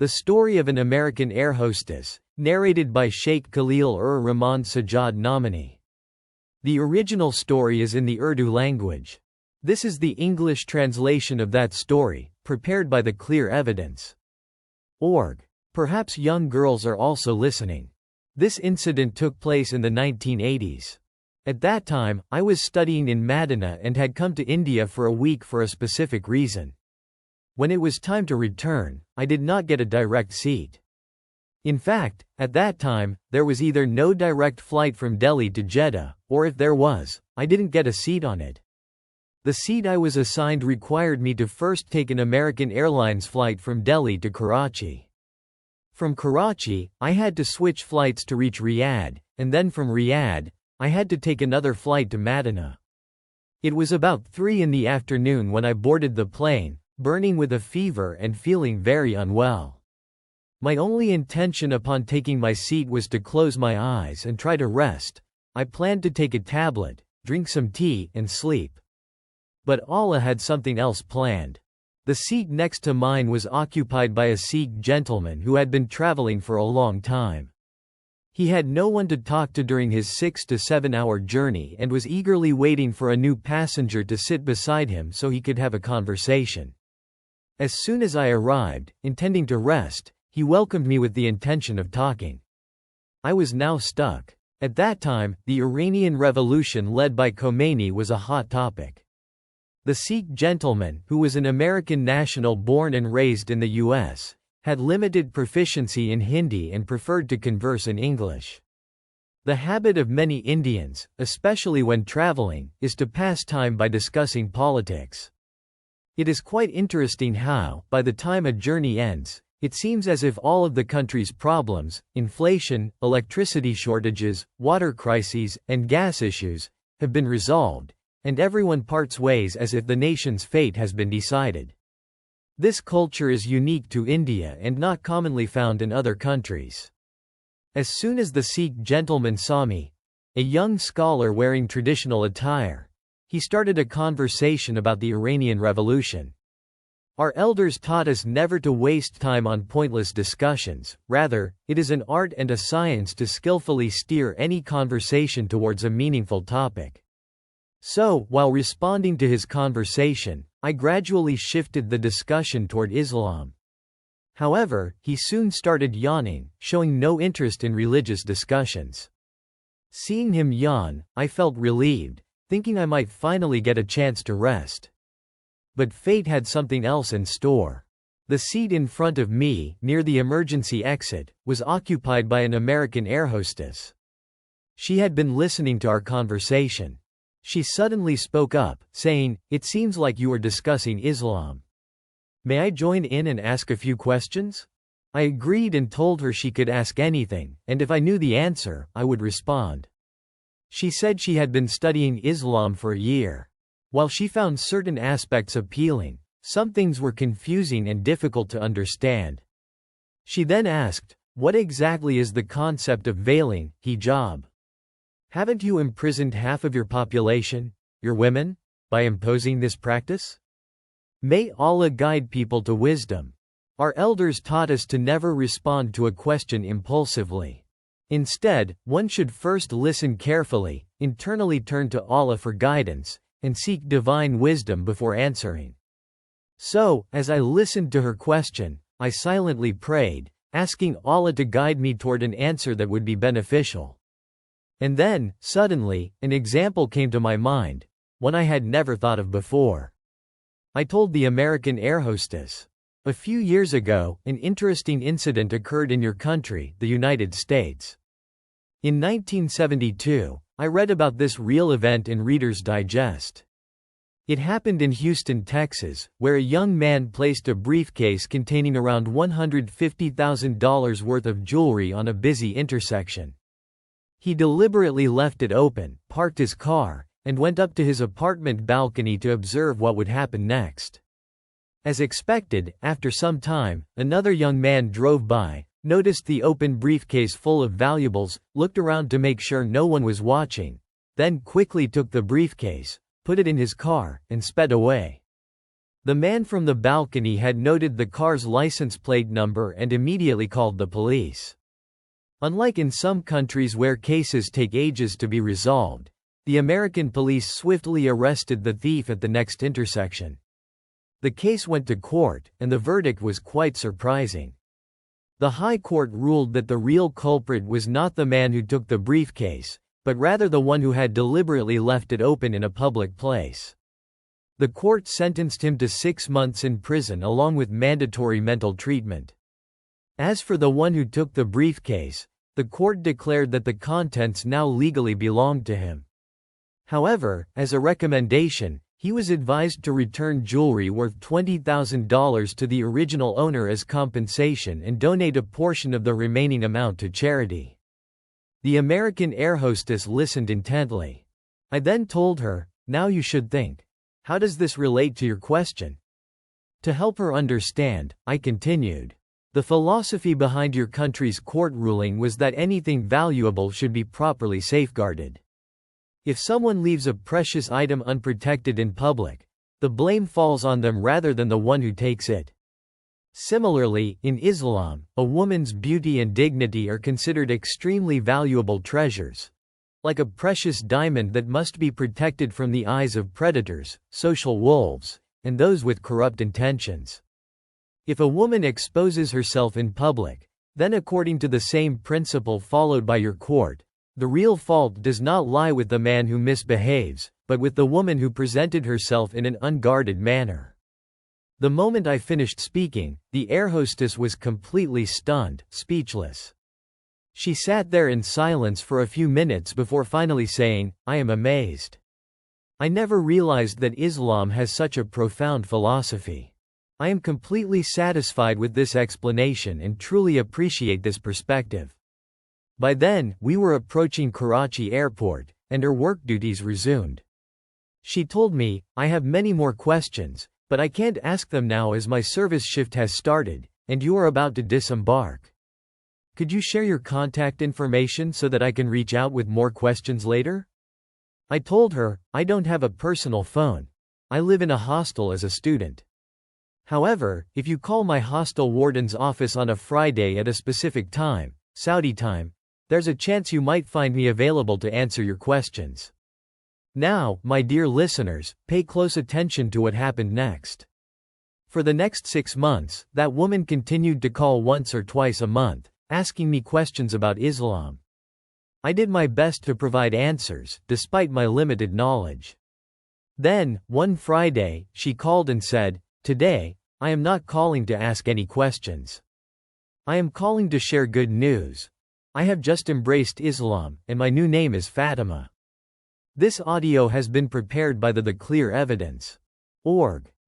The story of an American air hostess, narrated by Shaikh Khalil-ur-Rahman Sajjad Nomani. The original story is in the Urdu language. This is the English translation of that story, prepared by the Clear Evidence. Org. Perhaps young girls are also listening. This incident took place in the 1980s. At that time, I was studying in Madinah and had come to India for a week for a specific reason. When it was time to return, I did not get a direct seat. In fact, at that time, there was either no direct flight from Delhi to Jeddah, or if there was, I didn't get a seat on it. The seat I was assigned required me to first take an American Airlines flight from Delhi to Karachi. From Karachi, I had to switch flights to reach Riyadh, and then from Riyadh, I had to take another flight to Madinah. It was about 3 in the afternoon when I boarded the plane, burning with a fever and feeling very unwell. My only intention upon taking my seat was to close my eyes and try to rest. I planned to take a tablet, drink some tea, and sleep. But Allah had something else planned. The seat next to mine was occupied by a Sikh gentleman who had been traveling for a long time. He had no one to talk to during his 6 to 7 hour journey and was eagerly waiting for a new passenger to sit beside him so he could have a conversation. As soon as I arrived, intending to rest, he welcomed me with the intention of talking. I was now stuck. At that time, the Iranian Revolution led by Khomeini was a hot topic. The Sikh gentleman, who was an American national born and raised in the U.S., had limited proficiency in Hindi and preferred to converse in English. The habit of many Indians, especially when traveling, is to pass time by discussing politics. It is quite interesting how, by the time a journey ends, it seems as if all of the country's problems, inflation, electricity shortages, water crises, and gas issues, have been resolved, and everyone parts ways as if the nation's fate has been decided. This culture is unique to India and not commonly found in other countries. As soon as the Sikh gentleman saw me, a young scholar wearing traditional attire, he started a conversation about the Iranian Revolution. Our elders taught us never to waste time on pointless discussions, rather, it is an art and a science to skillfully steer any conversation towards a meaningful topic. So, while responding to his conversation, I gradually shifted the discussion toward Islam. However, he soon started yawning, showing no interest in religious discussions. Seeing him yawn, I felt relieved, thinking I might finally get a chance to rest. But fate had something else in store. The seat in front of me, near the emergency exit, was occupied by an American air hostess. She had been listening to our conversation. She suddenly spoke up, saying, "It seems like you are discussing Islam. May I join in and ask a few questions?" I agreed and told her she could ask anything, and if I knew the answer, I would respond. She said she had been studying Islam for a year. While she found certain aspects appealing, some things were confusing and difficult to understand. She then asked, "What exactly is the concept of veiling, hijab? Haven't you imprisoned half of your population, your women, by imposing this practice? May Allah guide people to wisdom." Our elders taught us to never respond to a question impulsively. Instead, one should first listen carefully, internally turn to Allah for guidance, and seek divine wisdom before answering. So, as I listened to her question, I silently prayed, asking Allah to guide me toward an answer that would be beneficial. And then, suddenly, an example came to my mind, one I had never thought of before. I told the American air hostess, "A few years ago, an interesting incident occurred in your country, the United States. In 1972, I read about this real event in Reader's Digest. It happened in Houston, Texas, where a young man placed a briefcase containing around $150,000 worth of jewelry on a busy intersection. He deliberately left it open, parked his car, and went up to his apartment balcony to observe what would happen next. As expected, after some time, another young man drove by, noticed the open briefcase full of valuables, looked around to make sure no one was watching, then quickly took the briefcase, put it in his car, and sped away. The man from the balcony had noted the car's license plate number and immediately called the police. Unlike in some countries where cases take ages to be resolved, the American police swiftly arrested the thief at the next intersection. The case went to court, and the verdict was quite surprising. The High Court ruled that the real culprit was not the man who took the briefcase, but rather the one who had deliberately left it open in a public place. The court sentenced him to 6 months in prison along with mandatory mental treatment. As for the one who took the briefcase, the court declared that the contents now legally belonged to him. However, as a recommendation, he was advised to return jewelry worth $20,000 to the original owner as compensation and donate a portion of the remaining amount to charity. The American air hostess listened intently. I then told her, "Now you should think. How does this relate to your question?" To help her understand, I continued. The philosophy behind your country's court ruling was that anything valuable should be properly safeguarded. If someone leaves a precious item unprotected in public, the blame falls on them rather than the one who takes it. Similarly, in Islam, a woman's beauty and dignity are considered extremely valuable treasures, like a precious diamond that must be protected from the eyes of predators, social wolves, and those with corrupt intentions. If a woman exposes herself in public, then according to the same principle followed by your court, the real fault does not lie with the man who misbehaves, but with the woman who presented herself in an unguarded manner. The moment I finished speaking, the air hostess was completely stunned, speechless. She sat there in silence for a few minutes before finally saying, "I am amazed. I never realized that Islam has such a profound philosophy. I am completely satisfied with this explanation and truly appreciate this perspective." By then, we were approaching Karachi airport, and her work duties resumed. She told me, "I have many more questions, but I can't ask them now as my service shift has started, and you are about to disembark. Could you share your contact information so that I can reach out with more questions later?" I told her, "I don't have a personal phone. I live in a hostel as a student. However, if you call my hostel warden's office on a Friday at a specific time, Saudi time, there's a chance you might find me available to answer your questions." Now, my dear listeners, pay close attention to what happened next. For the next 6 months, that woman continued to call once or twice a month, asking me questions about Islam. I did my best to provide answers, despite my limited knowledge. Then, one Friday, she called and said, "Today, I am not calling to ask any questions. I am calling to share good news. I have just embraced Islam, and my new name is Fatima." This audio has been prepared by the Clear Evidence.org.